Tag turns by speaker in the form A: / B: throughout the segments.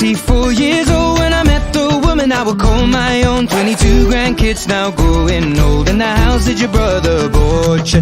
A: 24 years old when I met the woman I would call my own. 22 grandkids now growing old, in the house that your brother bought you.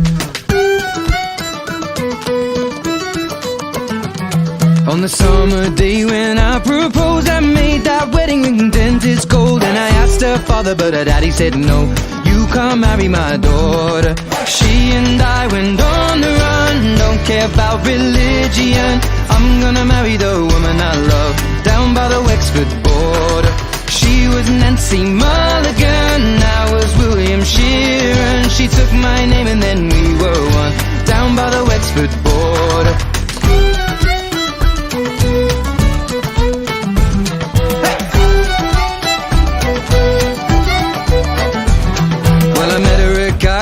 A: On the summer day when I proposed, I made that wedding ring dentist gold. And I asked her father, but her daddy said no, you can't marry my daughter. She and I went on the run, don't care about religion. I'm gonna marry the woman I love, down by the Wexford border. She was Nancy Mulligan, I was William Sheeran. She took my name and then we were one, down by the Wexford border.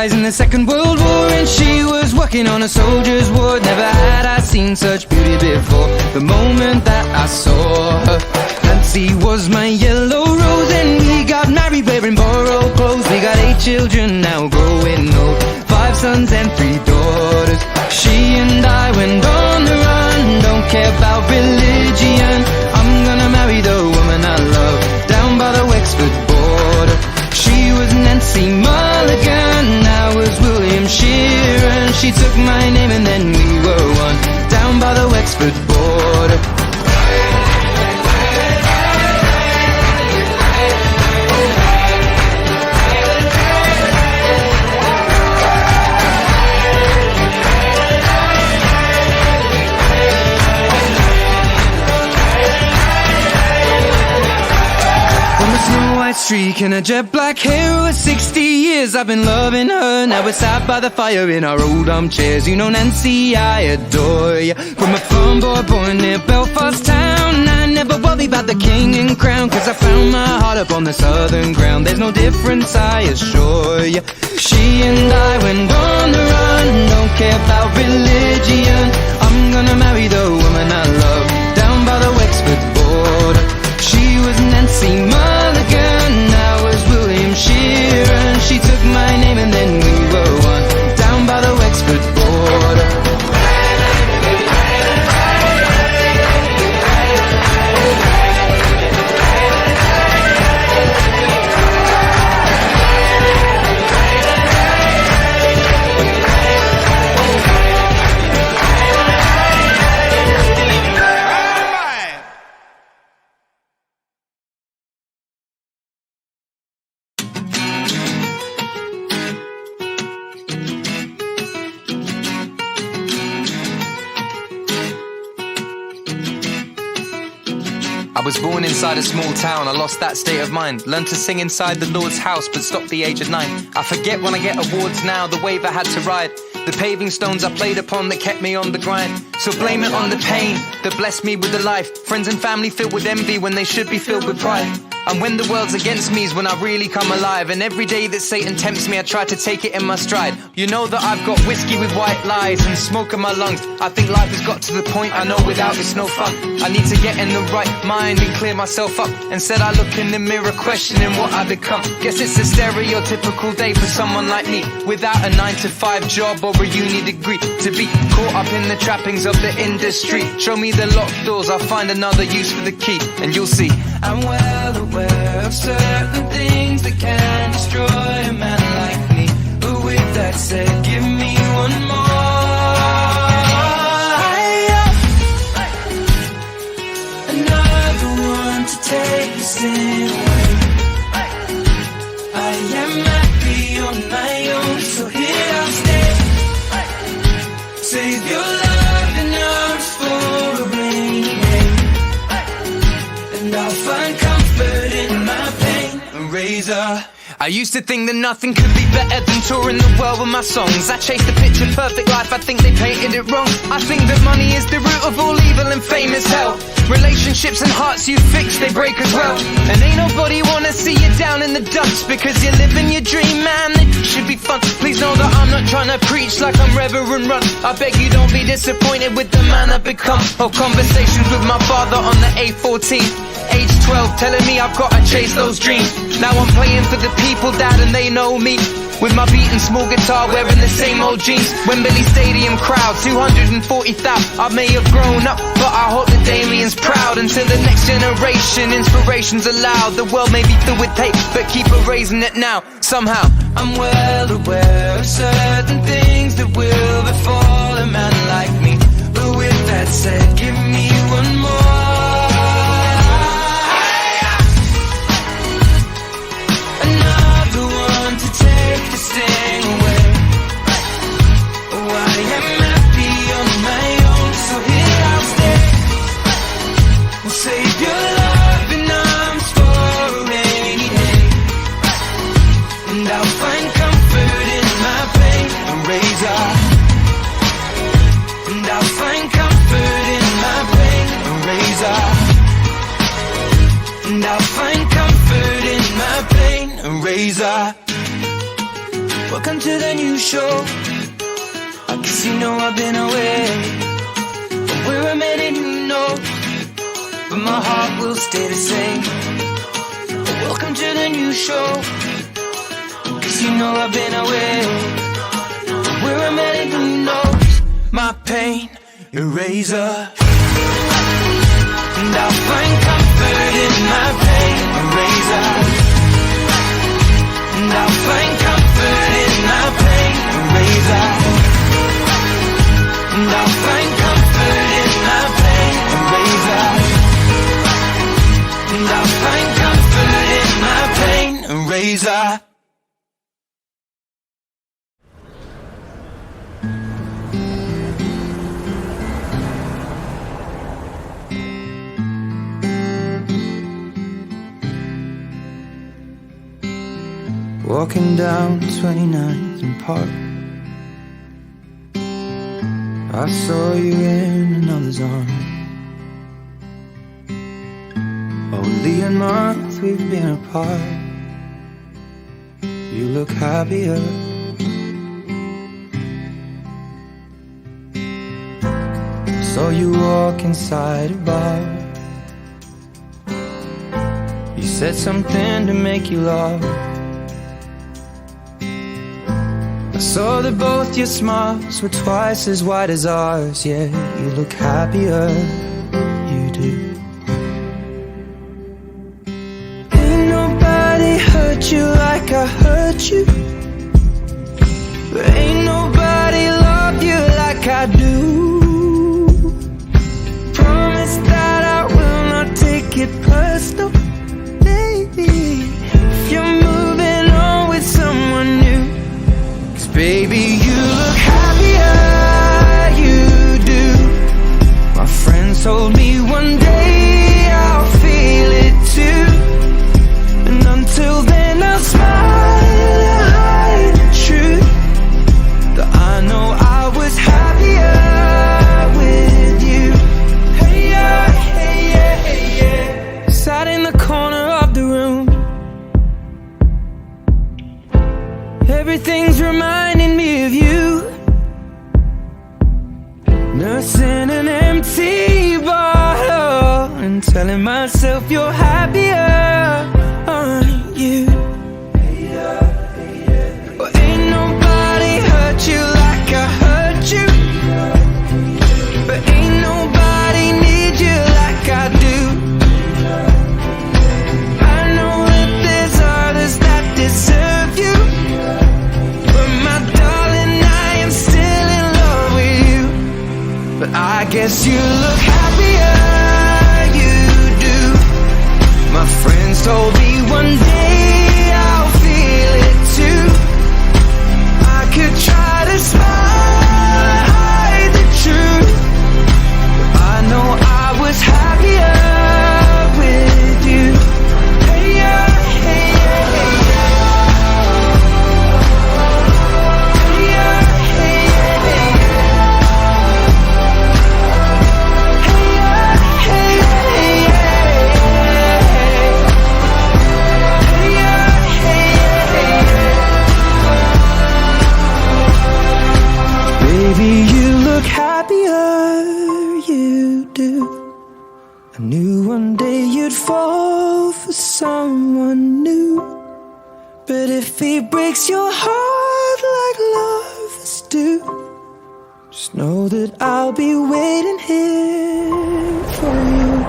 A: In the Second World War, and she was working on a soldier's ward. Never had I seen such beauty before, the moment that I saw her. Nancy was my yellow rose, and we got married wearing borrowed clothes. We got 8 children now growing old, 5 sons and 3 daughters. She and I went on the run, don't care about religion. I'm gonna marry the woman I love, down by the Wexford border. She was Nancy Mulligan, I was William Sheeran. She took my name and then we were one, down by the Wexford border. Streak and a jet black hair, over 60 years I've been loving her. Now we're sat by the fire in our old armchairs. You know Nancy, I adore you. From a farm boy born near Belfast town, I never worry about the king and crown, cause I found my heart up on the southern ground. There's no difference, I assure you. She and I went on the run, don't care about religion. I'm gonna marry the woman I love, down by the Wexford border. She was Nancy Mulligan, I was William Sheeran. She took my name and then we were one, down by the Wexford border.
B: I was born inside a small town, I lost that state of mind. Learned to sing inside the Lord's house, but stopped the age of 9. I forget when I get awards now, the wave I had to ride, the paving stones I played upon that kept me on the grind. So blame it on the pain that blessed me with a life. Friends and family filled with envy when they should be filled with pride. And when the world's against me is when I really come alive. And every day that Satan tempts me, I try to take it in my stride. You know that I've got whiskey with white lies and smoke in my lungs. I think life has got to the point I know without it's no fun. I need to get in the right mind and clear myself up. Instead I look in the mirror questioning what I become. Guess it's a stereotypical day for someone like me, without a 9-to-5 job or a uni degree, to be caught up in the trappings of the industry. Show me the locked doors, I'll find another use for the key, and you'll see
A: I'm well aware of certain things that can destroy a man like me. But with that said, give me one more. Another one to take the sin away. I am happy on my own, so here I'll stay. Save your love and arms for a rainy day, and I'll find comfort in my pain. A razor.
B: I used to think that nothing could be better than touring the world with my songs. I chased the picture perfect life, I think they painted it wrong. I think that money is the root of all evil and fame is hell. Relationships and hearts you fix, they break as well. And ain't nobody wanna see you down in the dumps, because you're living your dream, man, it should be fun. Please know that I'm not trying to I preach like I'm Reverend Run. I beg you don't be disappointed with the man I've become. Or conversations with my father on the A14. Age 12 telling me I've gotta chase those dreams. Now I'm playing for the people, dad, and they know me. With my beating small guitar, wearing the same old jeans. Wembley Stadium crowd, 240,000. I may have grown up, but I hope the Damien's proud. Until the next generation, inspiration's allowed. The world may be filled with hate, but keep erasing it now, somehow.
A: I'm well aware of certain things that will befall a man like me. But with that said, give me one more. Another one to take the sting away. Oh, I am happy on my own, so here I'll stay. We'll save your love in arms for a rainy day. And I'll find comfort in my pain, a razor. And I'll find comfort in my pain, a razor. And I'll find comfort in my pain, a razor. Welcome to the new show. I guess you know I've been away, but we're a man and you know, but my heart will stay the same. Welcome to the new show. Cause you know I've been away, but we're a man and you knows my pain, eraser. And I'll find comfort in my pain, eraser. And I'll find comfort in my pain, eraser. And I'll find comfort in my pain, eraser. And I'll find comfort in my pain, eraser. Walking down 29th and Park, I saw you in another's arm. Only a month we've been apart. You look happier. Saw you walk inside a bar. You said something to make you laugh. I saw that both your smiles were twice as wide as ours. Yeah, you look happier, you do. Ain't nobody hurt you like I hurt you, but ain't nobody loved you like I do. Promise that I will not take it personal, baby, if you're moving on with someone new. Baby, you look happier, you do. My friends told me one day I'll feel it too. And until then I'll smile and hide the truth, that I know I was happier with you. Hey yeah, hey yeah, hey yeah. Sat in the corner of the room. Everything's reminding me of you. Nursing an empty bottle and telling myself you're happier, aren't you? Well, ain't nobody hurt you like I hurt you, but ain't nobody need you like I do. I know that there's others that deserve you, but I guess you look happier, you do. My friends told me one day I'll feel it too. I could try to smile, hide the truth, but I know I was happier with you. Hey yeah, hey yeah, hey yeah. Hey yeah, hey yeah, hey yeah. Hey If he breaks your heart like lovers do, just know that I'll be waiting here for you.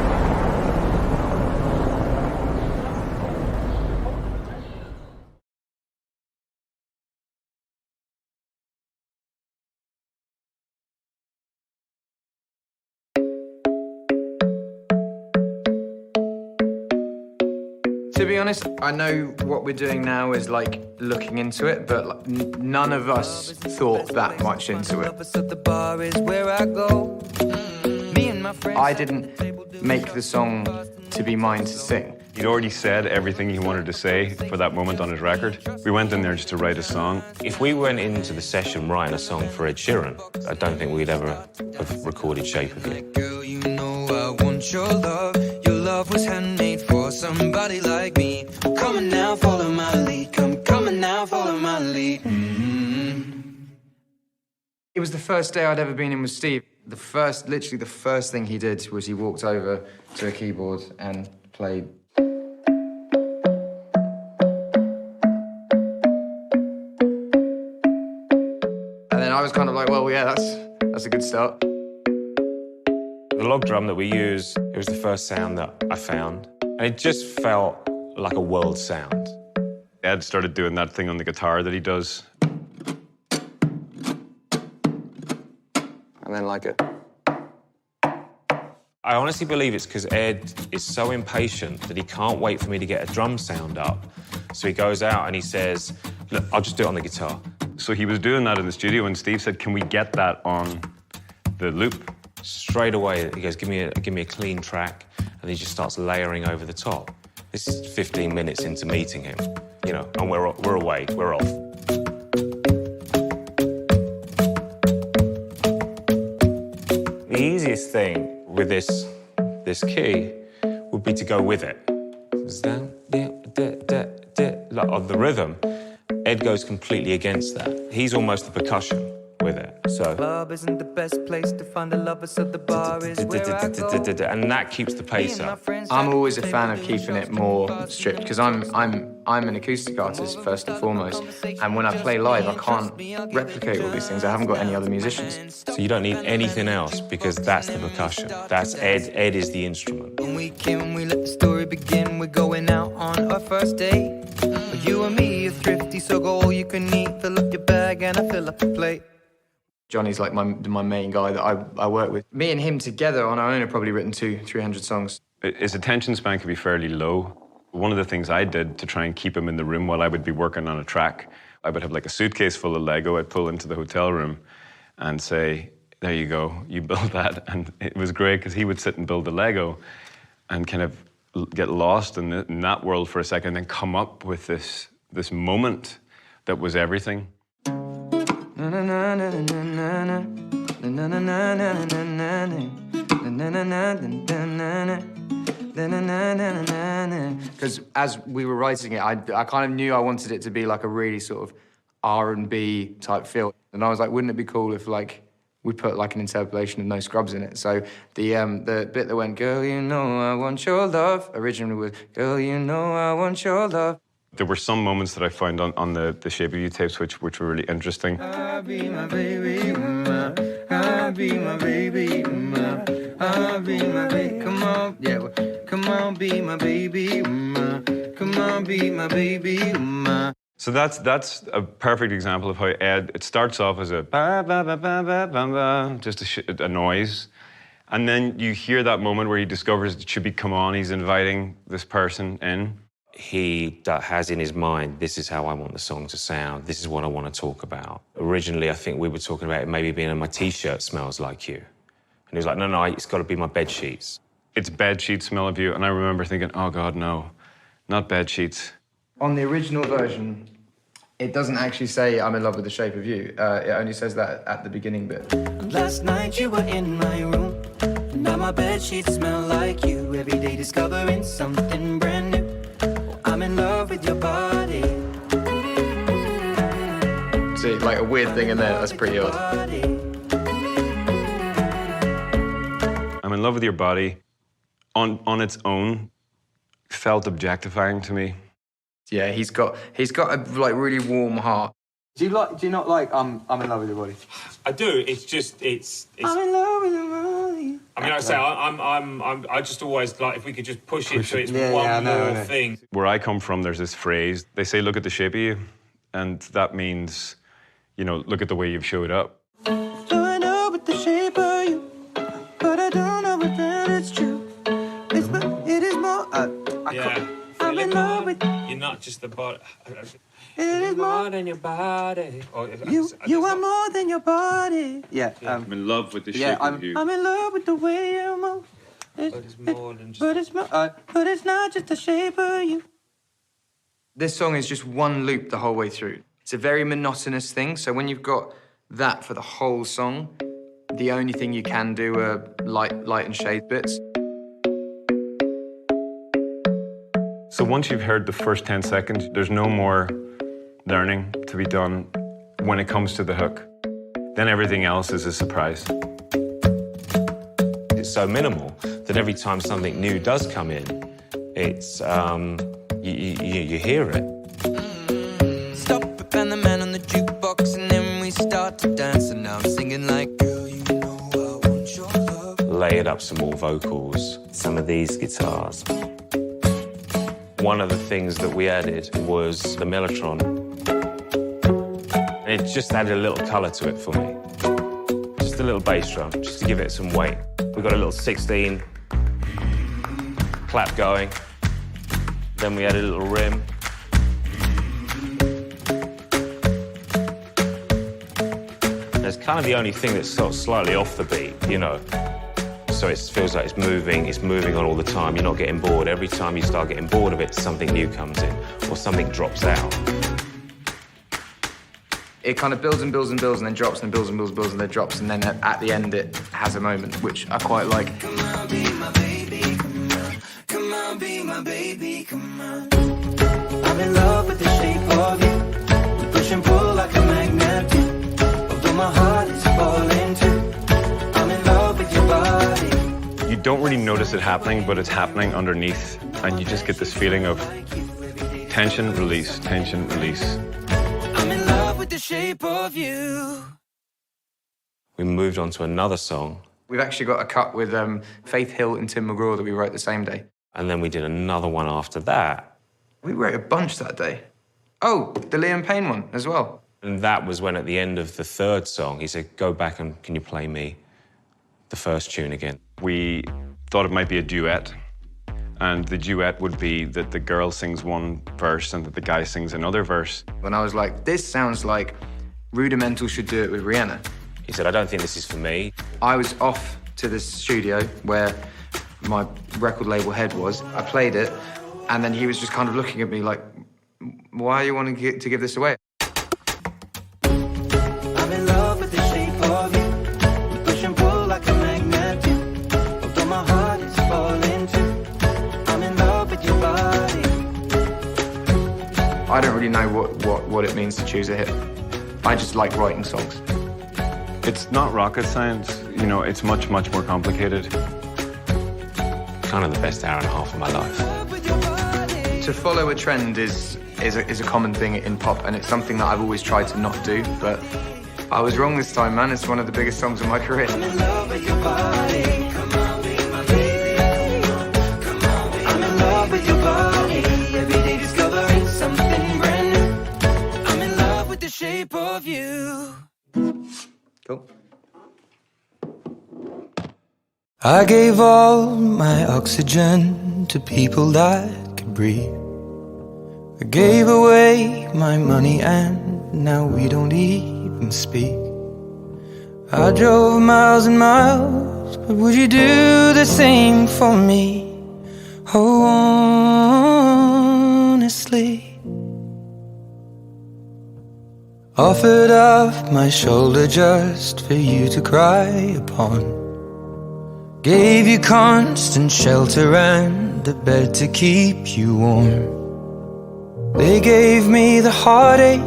B: To be honest, I know what we're doing now is like looking into it, but like, none of us thought that much into it. I didn't make the song to be mine to sing.
C: He'd already said everything he wanted to say for that moment on his record. We went in there just to write a song.
D: If we went into the session writing a song for Ed Sheeran, I don't think we'd ever have recorded Shape of You.
A: Girl, you know I want your love. Your love was handmade for somebody like me. Come on now, follow my lead. Come on now, follow my lead.
B: It was the first day I'd ever been in with Steve. Literally the first thing he did was he walked over to a keyboard and played. And then I was kind of like, well, yeah, that's a good start.
D: The log drum that we use, it was the first sound that I found, and it just felt like a world sound.
C: Ed started doing that thing on the guitar that he does.
B: And then like it.
D: I honestly believe it's because Ed is so impatient that he can't wait for me to get a drum sound up. So he goes out and he says, look, I'll just do it on the guitar.
C: So he was doing that in the studio, and Steve said, can we get that on the loop?
D: Straight away, he goes, give me a clean track, and he just starts layering over the top. This is 15 minutes into meeting him, you know, and we're away, we're off. The easiest thing with this key would be to go with it. It's down, like of the rhythm. Ed goes completely against that. He's almost the percussion with it. So
A: Club isn't the best place to find the lovers, so the bar is where I go.
D: and that keeps the pace up.
B: I'm always a fan of keeping it more stripped because I'm an acoustic artist first and foremost, and when I play live, I can't replicate all these things. I haven't got any other musicians.
D: So you don't need anything else because that's the percussion. That's Ed. Ed is the instrument.
A: When we came, we let the story begin. We're going out on our first date. You and me are thrifty, so go all you can eat. Fill up your bag and I fill up the plate.
B: Johnny's like my main guy that I work with. Me and him together on our own have probably written 200-300 songs.
C: His attention span could be fairly low. One of the things I did to try and keep him in the room while I would be working on a track, I would have like a suitcase full of Lego I'd pull into the hotel room and say, there you go, you build that. And it was great because he would sit and build the Lego and kind of get lost in that world for a second and then come up with this moment that was everything.
B: Because as we were writing it, I kind of knew I wanted it to be like a really sort of R&B type feel. And I was like, wouldn't it be cool if like we put like an interpolation of No Scrubs in it? So the bit that went, girl, you know I want your love, originally was, girl, you know I want your love.
C: There were some moments that I found on the Shape of You tapes which were really interesting.
A: I'll be my baby, I'll be my baby, I'll be my baby. Come on, yeah, come on, be my baby, come on, be my baby.
C: So that's a perfect example of how Ed, it starts off as a ba ba ba ba ba ba ba, just a noise. And then you hear that moment where he discovers it should be come on, he's inviting this person in.
D: He has in his mind, this is how I want the song to sound, this is what I want to talk about. Originally, I think we were talking about it maybe being my T-shirt smells like you. And he was like, no, it's got to be my bed sheets.
C: It's bed sheet smell of you, and I remember thinking, oh God, no, not bed sheets.
B: On the original version, it doesn't actually say I'm in love with the shape of you. It only says that at the beginning bit.
A: Last night you were in my room, now my bed sheets smell like you. Every day discovering something brand new. I'm in love with your body.
B: See, like a weird thing in there, that's pretty odd.
C: I'm in love with your body. On its own, felt objectifying to me.
B: Yeah, he's got a like really warm heart.
E: Do you not like I'm in love with your body?
D: I do. It's just it's.
E: I'm in love with your body.
D: I mean, like I say, I just always like if we could just push it so it's
E: Yeah,
D: one
E: I know.
D: more thing.
C: Where I come from, there's this phrase, they say, look at the shape of you. And that means, you know, look at the way you've showed up.
A: So I know with the shape of you, but I don't know if that it's true. It is more.
D: Yeah.
A: I'm in love with
D: You're not just the body.
A: it is more.
D: than your body.
A: You are more than your body.
E: Yeah.
C: I'm in love with the
E: Yeah,
C: shape of you.
A: I'm in love with the way you move.
D: But it's more than just.
A: But it's more. But it's not just the shape of you.
B: This song is just one loop the whole way through. It's a very monotonous thing, so when you've got that for the whole song, the only thing you can do are light and shade bits.
C: So once you've heard the first 10 seconds, there's no more learning to be done when it comes to the hook. Then everything else is a surprise.
D: It's so minimal that every time something new does come in, it's you hear it.
A: Stop it and the man on the jukebox, and then we start to dance. And now I'm singing like, girl, you know I want your love.
D: Layered up some more vocals, some of these guitars. One of the things that we added was the mellotron. And it just added a little colour to it for me. Just a little bass drum, just to give it some weight. We got a little 16 clap going. Then we added a little rim. And it's kind of the only thing that's sort of slightly off the beat, you know. So it feels like it's moving on all the time. You're not getting bored. Every time you start getting bored of it, something new comes in or something drops out.
B: It kind of builds and builds and builds and then drops and builds and builds and builds and then drops, and then at the end it has a moment, which I quite like.
A: Come on, be my baby, come on. Come on, be my baby, come on. I'm in love with the shape of you. We push and pull like a magnet do. Although my heart is falling too. I'm in love with your body.
C: You don't really notice it happening, but it's happening underneath, and you just get this feeling of tension, release, tension, release.
A: I'm in love with the shape of you.
D: We moved on to another song,
B: We've actually got a cut with Faith Hill and Tim McGraw that we wrote the same day.
D: and then we did another one after that.
B: We wrote a bunch that day. Oh, the Liam Payne one as well.
D: And that was when, at the end of the third song, he said, go back and can you play me the first tune again?
C: We thought it might be a duet, and the duet would be that the girl sings one verse and that the guy sings another verse.
B: When I was like, this sounds like Rudimental should do it with Rihanna.
D: He said, I don't think this is for me.
B: I was off to the studio where my record label head was. I played it, and then he was just kind of looking at me like, why are you wanting to give this away?
A: I'm in love with the shape of you. We push and pull like a magnet do. Although my heart is falling too. I'm in love with your body.
B: I don't really know what it means to choose a hit. I just like writing songs.
C: It's not rocket science, you know, it's much, much more complicated.
D: Kind of the best hour and a half of my life.
A: Love with your body.
B: To follow a trend is a common thing in pop, and it's something that I've always tried to not do, but I was wrong this time, man. It's one of the biggest songs of my career.
A: I'm in love with your body. Come on, be my baby. Come on, come on, be I'm in love with your body. Every day discovering something brand new. I'm in love with the shape of you.
B: Cool.
A: I gave all my oxygen to people that could breathe. I gave away my money and now we don't even speak. I drove miles and miles, but would you do the same for me? Oh, honestly. Offered up my shoulder just for you to cry upon. Gave you constant shelter and a bed to keep you warm. They gave me the heartache,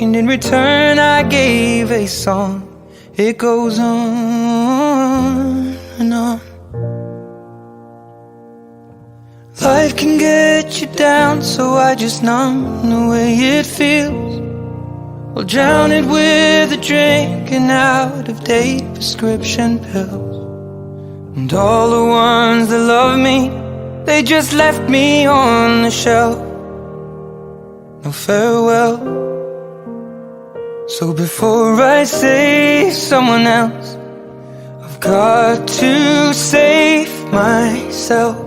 A: and in return I gave a song. It goes on and on. Life can get you down, so I just numb the way it feels. I'll drown it with a drink and out-of-date prescription pills. And all the ones that love me, they just left me on the shelf. No farewell. So before I save someone else, I've got to save myself.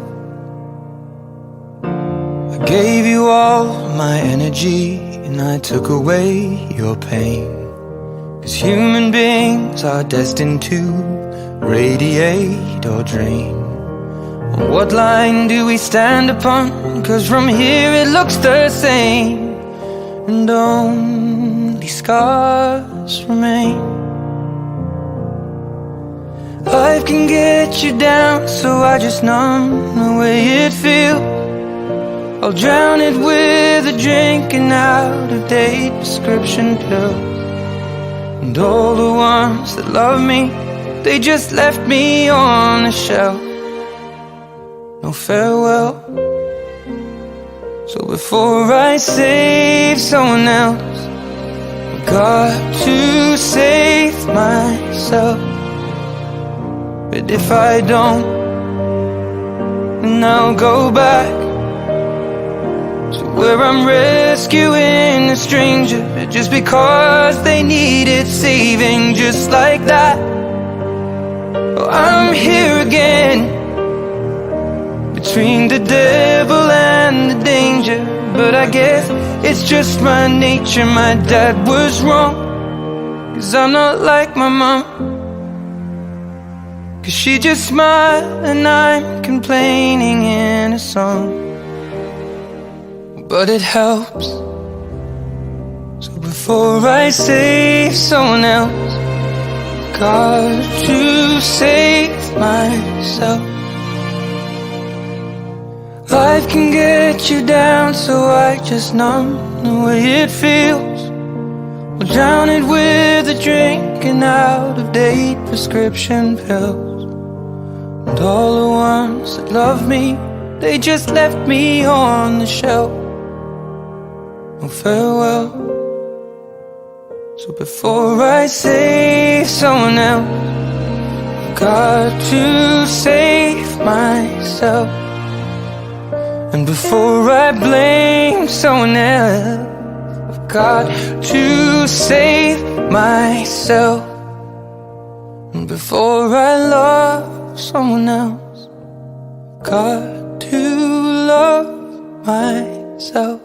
A: I gave you all my energy and I took away your pain. 'Cause human beings are destined to radiate or drain. What line do we stand upon? 'Cause from here it looks the same, and only scars remain. Life can get you down, so I just numb the way it feels. I'll drown it with a drink and out-of-date prescription pills. And all the ones that love me, they just left me on the shelf. No farewell. So before I save someone else, I've got to save myself. But if I don't, then I'll go back to where I'm rescuing a stranger just because they needed saving, just like that. Oh, I'm here again, between the devil and the danger. But I guess it's just my nature. My dad was wrong, 'cause I'm not like my mom. 'Cause she just smiled and I'm complaining in a song. But it helps. So before I save someone else, got to save myself. Life can get you down, so I just numb the way it feels. I'll drown it with a drink and out-of-date prescription pills. And all the ones that love me, they just left me on the shelf. No farewell. So before I save someone else, I've got to save myself. And before I blame someone else, I've got to save myself. And before I love someone else, I've got to love myself.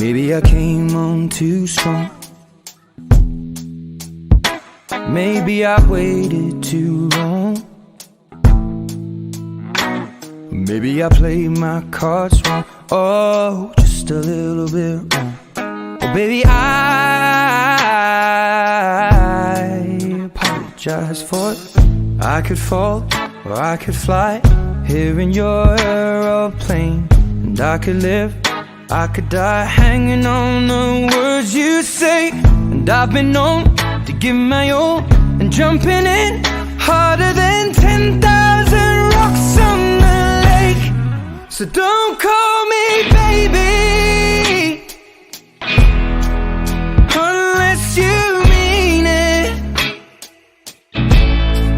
A: Maybe I came on too strong. Maybe I waited too long. Maybe I played my cards wrong. Oh, just a little bit wrong. Oh, baby, I apologize for it. I could fall or I could fly here in your aeroplane, and I could live, I could die hanging on the words you say. And I've been known to give my all and jumping in harder than 10,000 rocks on the lake. So don't call me baby unless you mean it.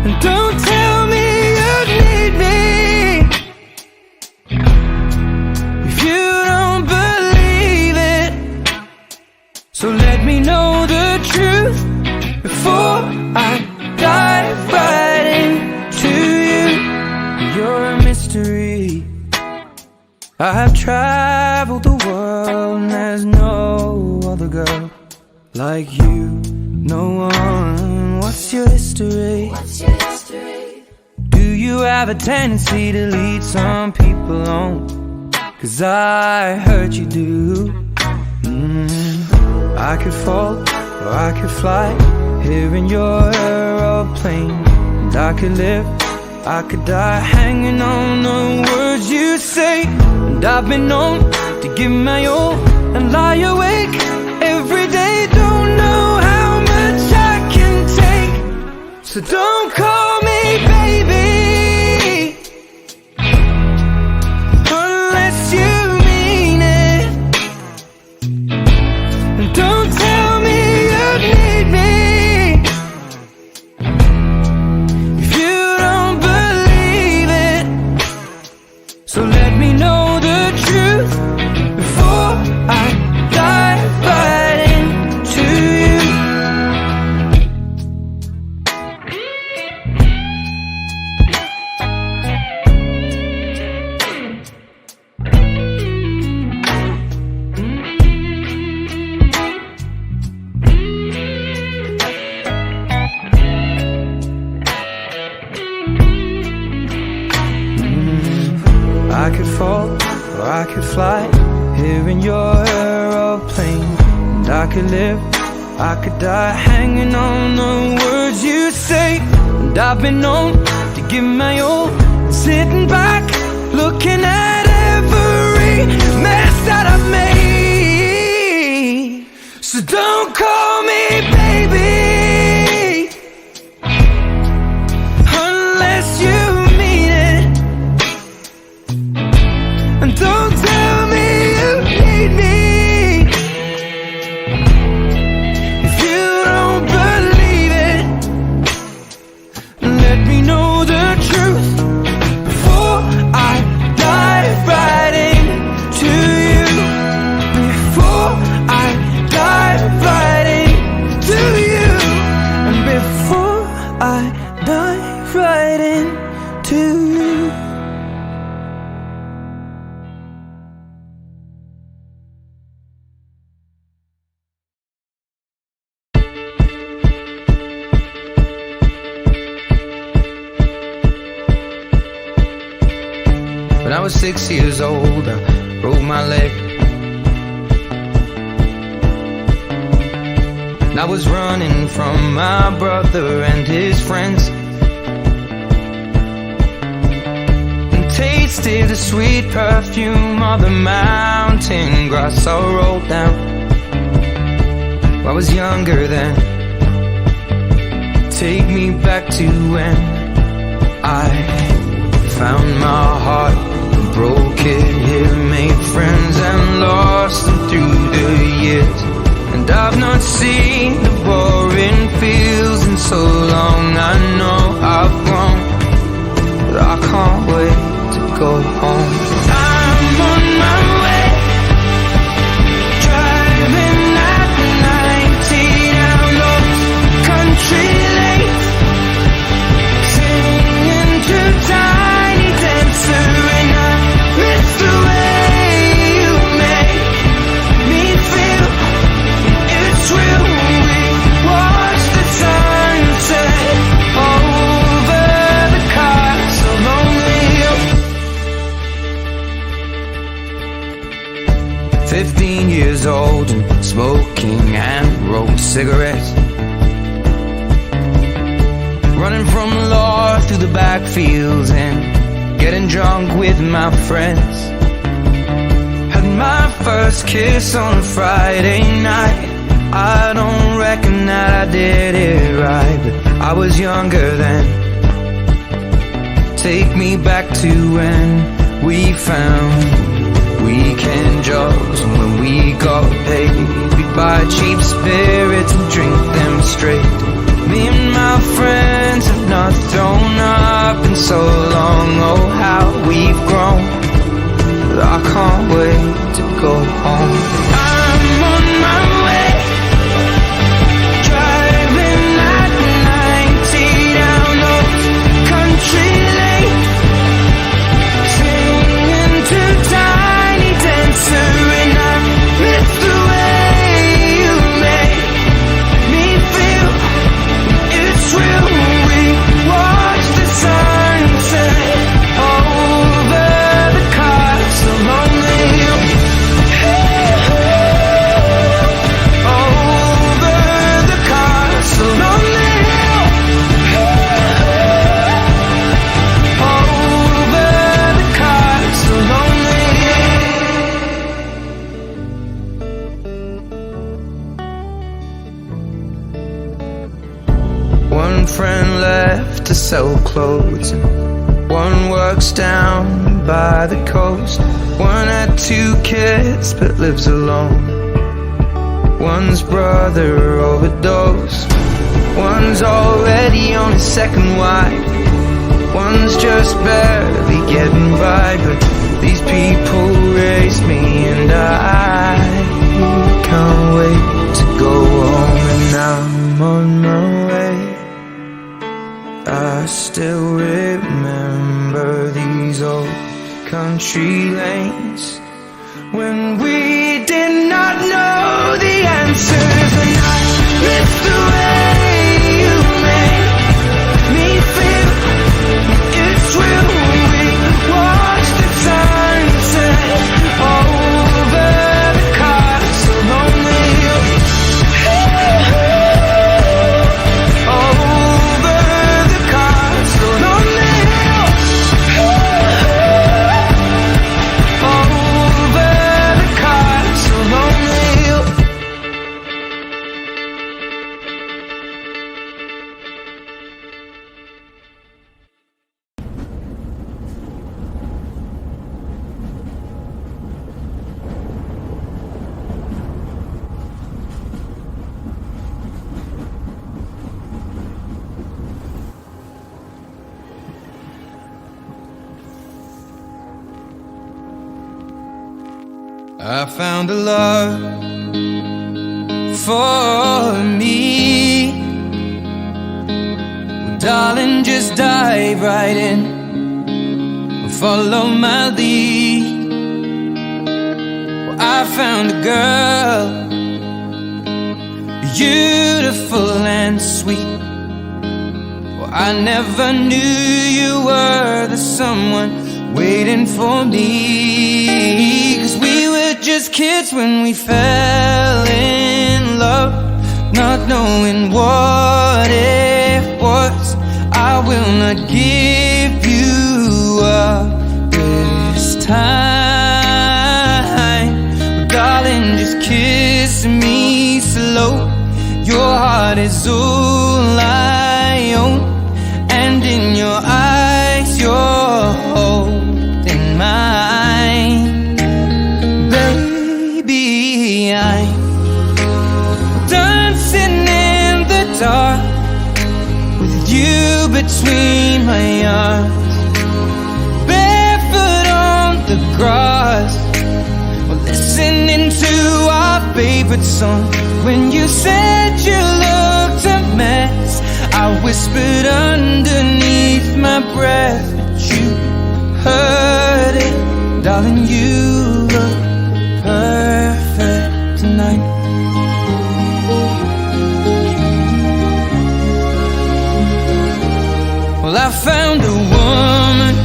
A: And don't tell me you need me if you don't believe it. So let me know the truth before I dive right into you. You're a mystery. I've traveled the world and there's no other girl like you. No one. What's your history?
F: What's your history?
A: Do you have a tendency to lead some people on? 'Cause I heard you do. I could fall or I could fly here in your aeroplane. And I could live, I could die hanging on the words you say. And I've been known to give my all and lie awake every day. Don't know how much I can take, so don't call me baby unless you mean it. And don't tell me you need me if you don't believe it. So let me know the truth before I dive right into you. I could fall or I could fly here in your aeroplane. And I could live, I could die hanging on the words you say. And I've been known to give my all, sitting back looking at every mess that I've made. So don't call me baby unless you mean it. And don't tell me you need me if you don't believe it. Let me know the truth before I dive right into you. Before I dive right into you. And before I dive right into you.
B: When I was 6 years old, I broke my leg. And I was running from my brother and his friends, and tasted the sweet perfume of the mountain grass I rolled down. I was younger then. Take me back to when I found my heart, broke it here, made friends and lost them through the years. And I've not seen the boring fields in so long. I know I've grown, but I can't wait to go home. I'm on my way, driving at 90 down those country lanes, singing to Tiny Dancer. And I miss the way you make me feel. It's real. We watch the sunset over the castle on the hill. 15 years old and smoking and rolled cigarettes, running from the law through the backfields and getting drunk with my friends. Had my first kiss on a Friday night. I don't reckon that I did it right, but I was younger then. Take me back to when we found weekend jobs, and when we got paid, we'd buy cheap spirits and drink them straight. Me and my friends have not thrown up in so long. Oh, how we've grown, but I can't wait to go home. I'm on my way, driving at 90 down those country lanes, singing to Tiny Dancer. And I miss the way you make me feel. It's real.
A: girlfriend left to sell clothes, and one works down by the coast. One had 2 kids but lives alone. One's brother overdosed. One's already on his 2nd wife. One's just barely getting by. But these people raised me, and I can't wait to go home. And I'm on my way. I still remember these old country lanes when we did not know the answers. And I miss the way you make me feel. It's real when we watch the sunset over the castle lonely. Over the castle lonely. Over the castle lonely. I found a love for me. Well, darling, just dive right in, follow my lead. Well, I found a girl, beautiful and sweet. Well, I never knew you were the someone waiting for me. 'Cause we were just kids when we fell in love, not knowing what it was. I will not give you up this time. Darling, just kiss me slow. Your heart is all I own, and in your eyes you're holding mine. Baby, I'm dancing in the dark with you between my arms, barefoot on the grass. We're listening to our favorite song. When you said you looked a mess, I whispered underneath my breath, but you heard it. Darling, you look perfect tonight. Well, I found a woman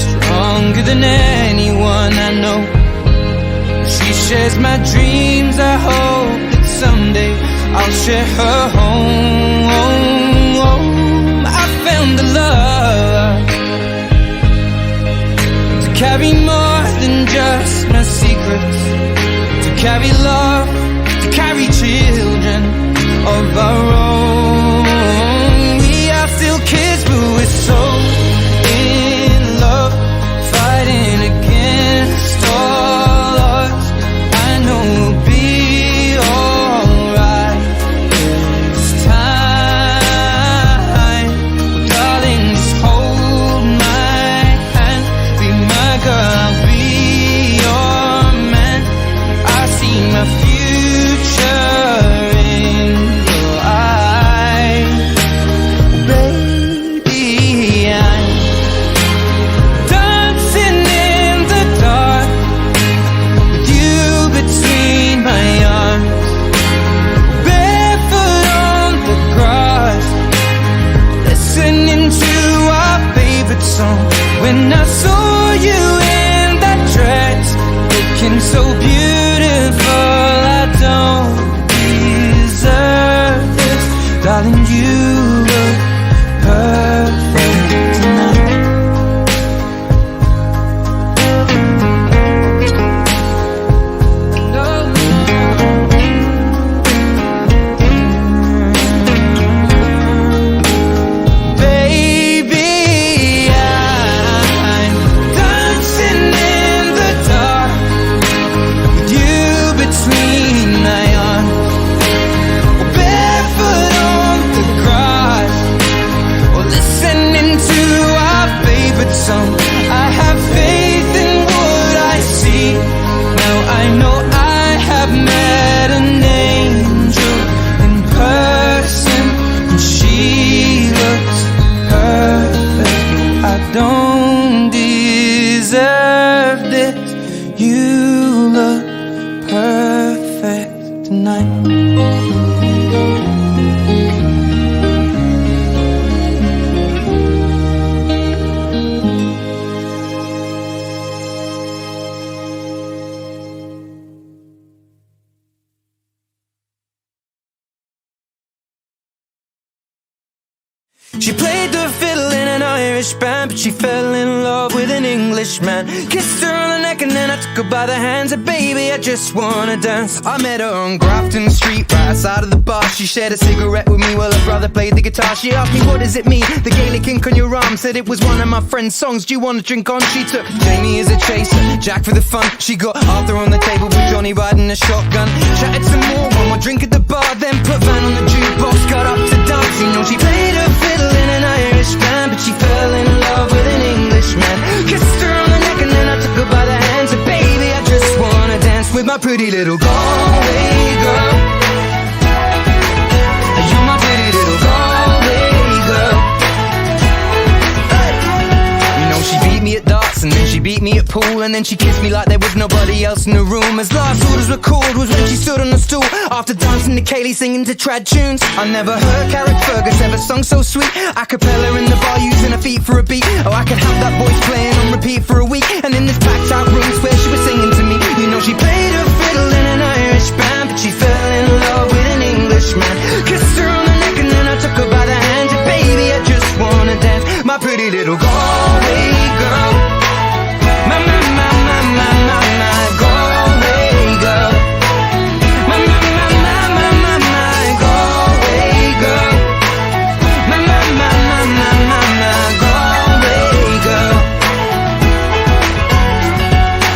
A: stronger than anyone I know. She shares my dreams. I hope that someday I'll share her home. I found a love to carry more than just my secrets, to carry love, to carry children of our own. We are still kids, but we're so in love, fighting against all odds. I know we'll be alright this time. Darling, just hold my hand, be my girl, I'll be your man. I see my future in your eyes. Baby, I'm dancing in the dark with you between my arms, barefoot on the grass, listening to our favorite song. When I saw you in that dress, looking so beautiful, I don't deserve this. Darling, you look perfect tonight. She played the fiddle in an Irish band, but she fell in love with an Englishman. Kissed her on the neck and then I took her by the hands. And baby, I just wanna dance. I met her on Grafton Street, right outside of the bar. She shared a cigarette with me while her brother played the guitar. She asked me, what does it mean, the Gaelic ink on your arm? Said it was one of my friend's songs, do you want to drink on? She took Jamie as a chaser, Jack for the fun. She got Arthur on the table with Johnny riding a shotgun. Chatted some more, one more drink at the bar, then put Van on the jukebox, got up to dance. You know she played her fiddle in an Irish band, but she fell in love with an Englishman. Kissed her on the neck and then I took her by the hands. And baby, I just wanna dance with my pretty little Galway girl. You're my pretty little Galway girl. You know she beat me at darts and then she beat me at pool, and then she kissed me like there was nobody else in the room. As last orders were called was when she stood on the stool, after dancing to Kaylee, singing to trad tunes. I never heard Carrick Fergus ever sung so sweet. A cappella in the bar, using her feet for a beat. Oh, I could have that voice playing on repeat for a week. And in this packed out room where she was singing to me. You know she played her fiddle in an Irish band, but she fell in love with an Englishman. Kissed her on the neck and then I took her by the hand. And baby, I just wanna dance, my pretty little Galway girl. My Galway girl. My Galway girl. My Galway girl.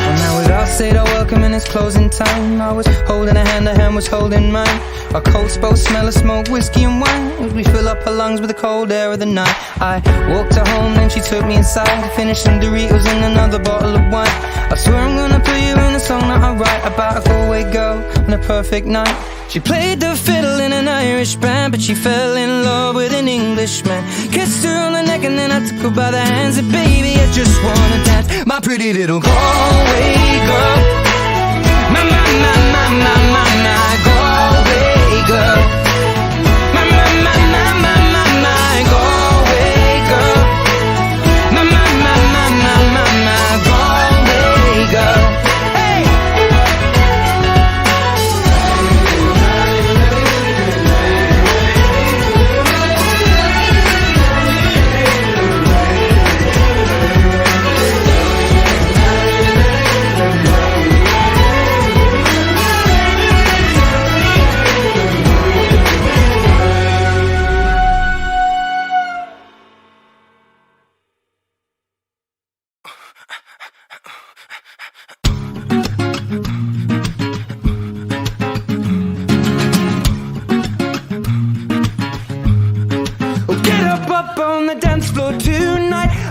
A: Well, now we'd all said our welcome and it's closing time. I was holding her hand was holding mine. Our coats both smell of smoke, whiskey and wine, as we fill up her lungs with the cold air of the night. I walked her home, then she took me inside to finish some Doritos and another bottle of wine. I swear I'm gonna put you in a song that I write about a Galway girl and a perfect night. She played the fiddle in an Irish band, but she fell in love with an Englishman. Kissed her on the neck and then I took her by the hands. And baby, I just wanna dance, my pretty little Galway girl. My Galway girl. My Galway girl. My Galway girl. Hey!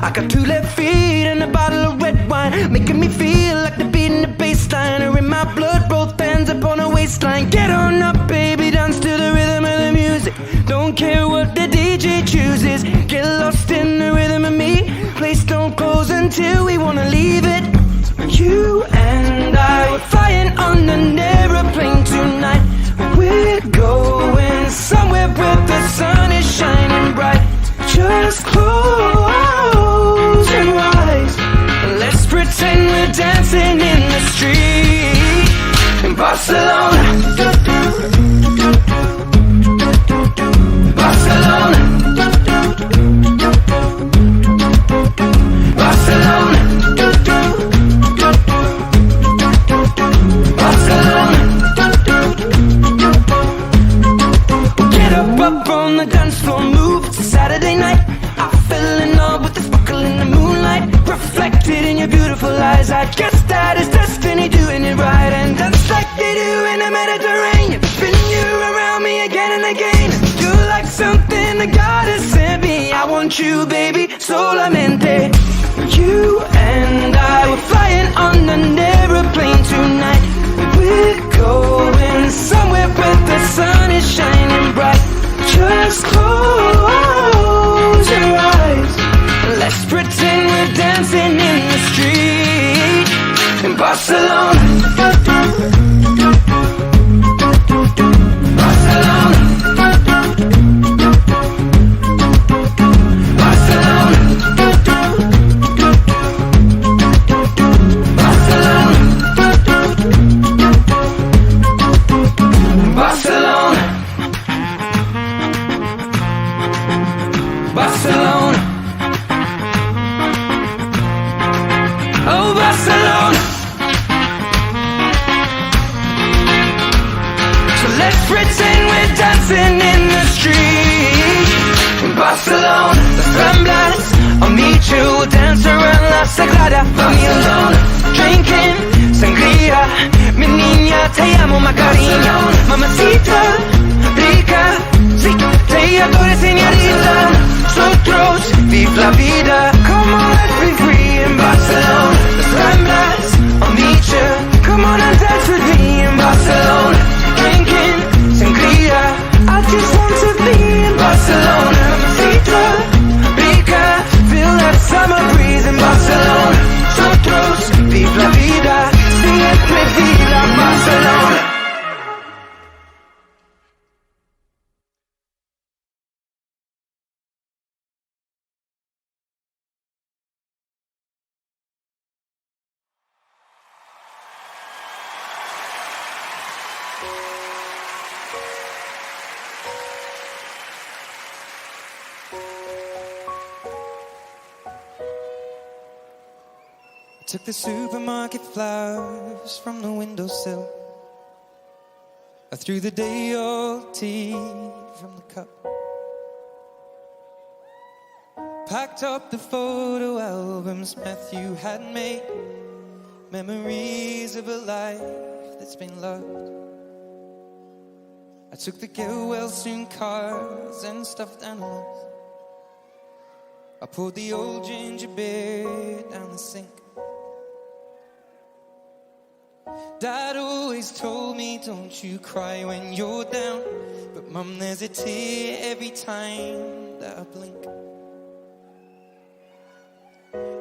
A: I got 2 left feet and a bottle of red wine, making me feel like the beat in the bassline are in my blood, both hands up on her waistline. Get on up, baby, dance to the rhythm of the music. Don't care what the DJ chooses. Get lost in the rhythm of me. Place don't close until we wanna leave it. You and I were flying on an aeroplane tonight. We're going somewhere where the sun is shining bright. Just close your eyes. Let's pretend we're dancing in the street in Barcelona. Barcelona. Barcelona. Barcelona. Get up on the dance floor, move. It's a Saturday night. I fell in love with the sparkle in the moonlight, reflected in your beautiful eyes. I guess that is destiny, doing it right. And dance like they do in the Mediterranean, spin you around me again and again. You're like something the God has sent me. I want you, baby, solamente. You and I were flying on an aeroplane tonight. We're going somewhere where the sun is shining bright. Just close your eyes. Let's pretend we're dancing in the street in Barcelona. Barcelona. Barcelona. Barcelona. Barcelona. Barcelona. Oh, Barcelona. So let's pretend we're dancing in the street in Barcelona. Las Ramblas, I'll meet you. We'll dance around La Sagrada Familia. Drinking sangria, mi niña, te amo, Macarena. Mamacita, rica, sí, te adoro, señorita. Nosotros, viva la vida. Come on, let's be free in Barcelona. Las Ramblas, I'll meet you. Come on and dance with me in Barcelona. Drinking sangria, I just want to be in Barcelona. Mamacita, rica, feel that summer breeze in Barcelona. Nosotros, viva la vida, siempre viva Barcelona. Took the supermarket flowers from the windowsill. I threw the day-old tea from the cup. Packed up the photo albums Matthew had made, memories of a life that's been loved. I took the get-well-soon cards and stuffed animals. I poured the old ginger beer down the sink. Dad always told me, don't you cry when you're down. But Mum, there's a tear every time that I blink.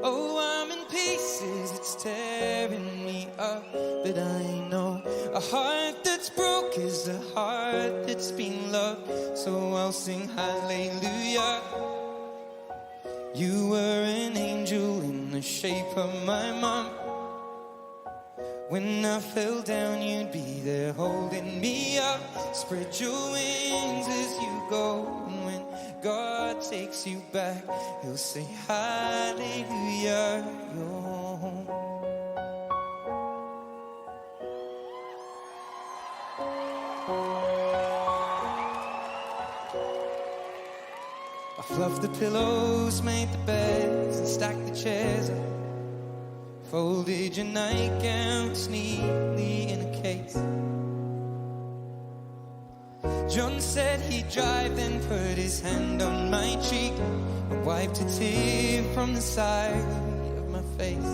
A: Oh, I'm in pieces, it's tearing me up. But I know a heart that's broke is a heart that's been loved. So I'll sing hallelujah. You were an angel in the shape of my mom. When I fell down, you'd be there holding me up. Spread your wings as you go. And when God takes you back, He'll say, hallelujah, you're home. I fluffed the pillows, made the beds, and stacked the chairs up. Folded your nightgowns neatly in a case. John said he'd drive, then put his hand on my cheek and wiped a tear from the side of my face.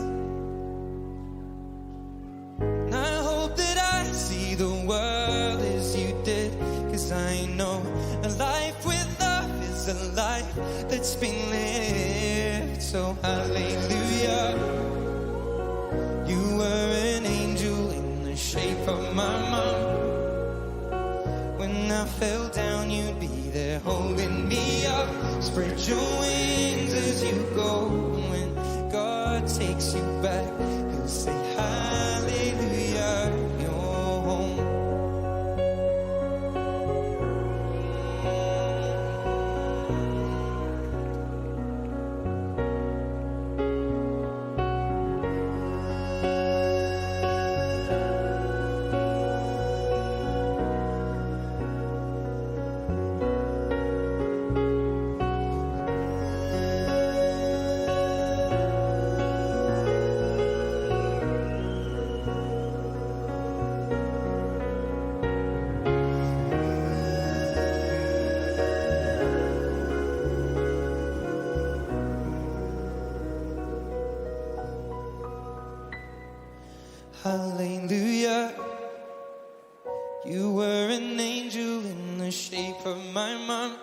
A: And I hope that I see the world as you did, 'cause I know a life with love is a life that's been lived. So hallelujah. You were an angel in the shape of my mom. When I fell down, you'd be there holding me up. Spread your wings as you go. And when God takes you back, He'll say, hallelujah, you're home. Hallelujah. You were an angel in the shape of my mom.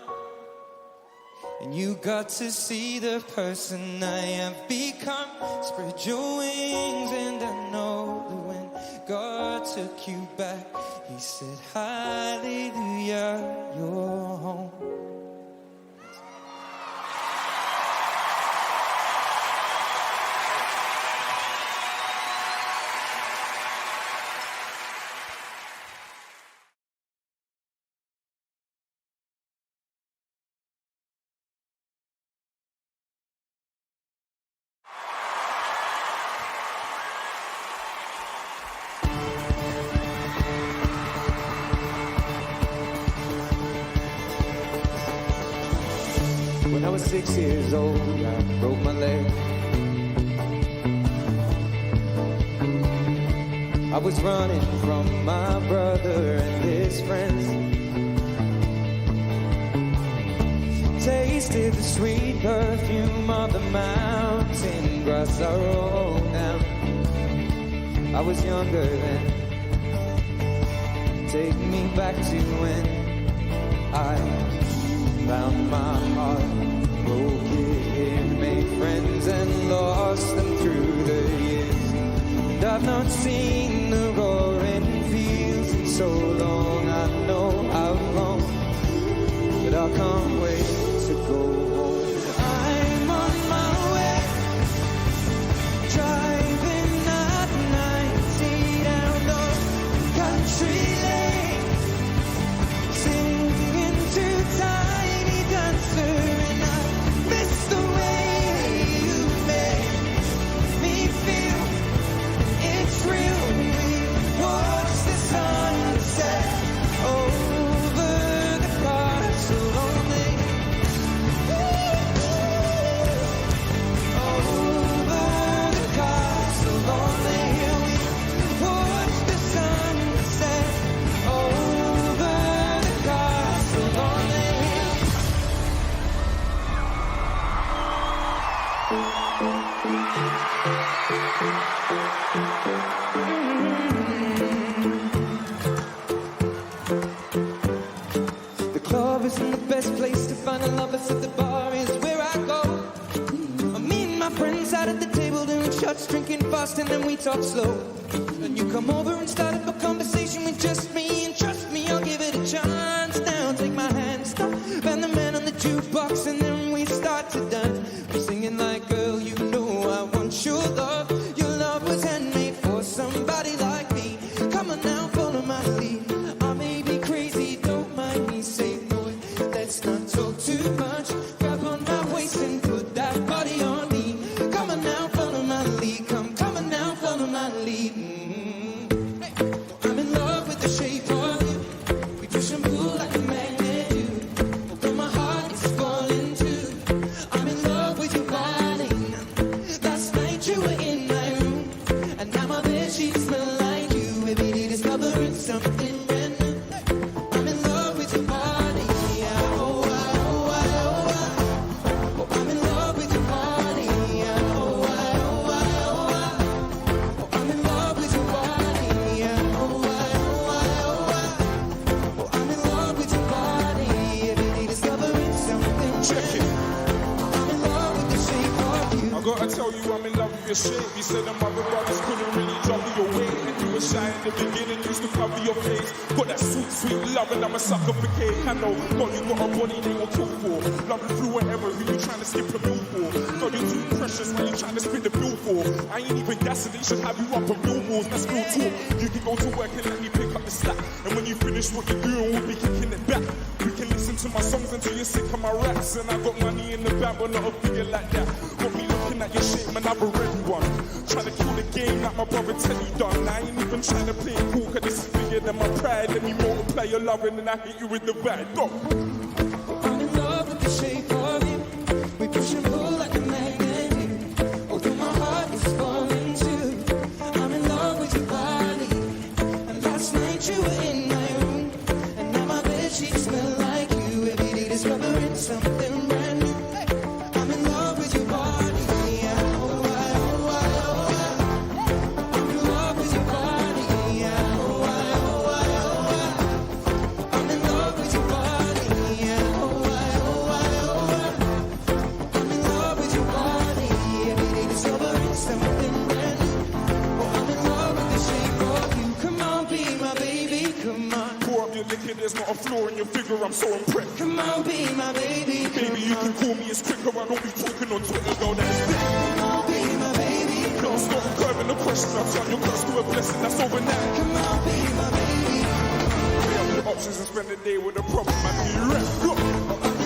A: And you got to see the person I have become. Spread your wings and I know that when God took you back, He said, hallelujah, you're home. When I was 6 years old, I broke my leg. I was running from my brother and his friends. Tasted the sweet perfume of the mountain grass I rolled down. I was younger then. Take me back to when I found my heart, broke it, made friends and lost them through the years. And I've not seen the roaring fields in so long. I know how long, but I can't wait to go home. I'm on my way, driving at 90 down the country lane, singing to Tiny Dancer, and I miss the way you make me feel. It's real. We watch the sunset over the castle only. Over the castle only. We watch the sunset over the castle only. The club isn't the best place to find a lover, so the bar is where I go. Me and my friends out at the table doing shots, drinking fast, and then we talk slow. And you come over and start up a conversation with just me, and trust me, I'll give it a chance. Now take my hand, stop, and the man on the jukebox, and then we start to dance. I'm singing like, girl, you know I want your love. Your love was handmade for somebody like me. Come on now, follow my lead. I may be crazy, don't mind me. Say, boy, let's not talk too much. Grab on my waist and put that body on me. Come on now, follow my lead. Come on now, follow my lead. Hey. I'm in love with the shape of you. We push and pull like a magnet do. Although my heart is falling too. I'm in love with your body. Last night you were in my room, and now my bedsheets smell like you. Every day discovering something brand new. I'm in love with your body. Oh, I'm in love with your body. Oh, I'm in love with your body. Oh, I'm in love with your body. Every day discovering something
F: Check
A: brand
F: it.
A: new. I'm in love with the shape of you.
F: I gotta tell you, I'm in love with your shape. You said them other brothers couldn't really juggle your weight. And you were shy in the beginning, used to cover your face. Got that sweet, sweet love, and I'm a sucker for cake. I know, God, you got a body they will kill for. Love you through whatever, who you trying to skip a bill for? God, you're too precious, when you trying to split the bill for? I ain't even gassing, they should have you up on billboards. That's real talk. You can go to work and let me pick up the slack. And when you finish what you're doing, we'll be kicking it back. We can listen to my songs until you're sick of my raps. And I got money in the bank, but not a figure like that. Got me looking at your shape, man, I've already won. Trying to kill the game like my brother Teddy done. I ain't even trying to play it cool, cause this is bigger than my pride. Let me multiply your love and then I hit you with the bad dog.
A: I'm in love with the shape of you. We push and pull like a magnet do. Although my heart is falling too. I'm in love with your body. And last night you were in my room, and now my bedsheets smell like you. Every day discovering something brand new. Hey. I'm in love with your body. I'm in love with your body. I'm in love with your body. I'm in love with your body. Every day discovering something brand new. Oh, I'm in love with the shape of you. Come on, be my baby, come on.
F: Pour up your liquor, there's not a flaw in your figure, I'm so impressed.
A: Come on, be my baby, come
F: Baby, you
A: on.
F: can call me as quicker, I don't be talking on Twitter, girl, that is it.
A: Come on, be my baby, come
F: Don't
A: on.
F: stop curving the question, I'll turn your curse to a blessing, that's over now.
A: Come on, be my baby.
F: Weigh up your options and spend the day with a problem, I do you rest. Look.
A: Oh, I'm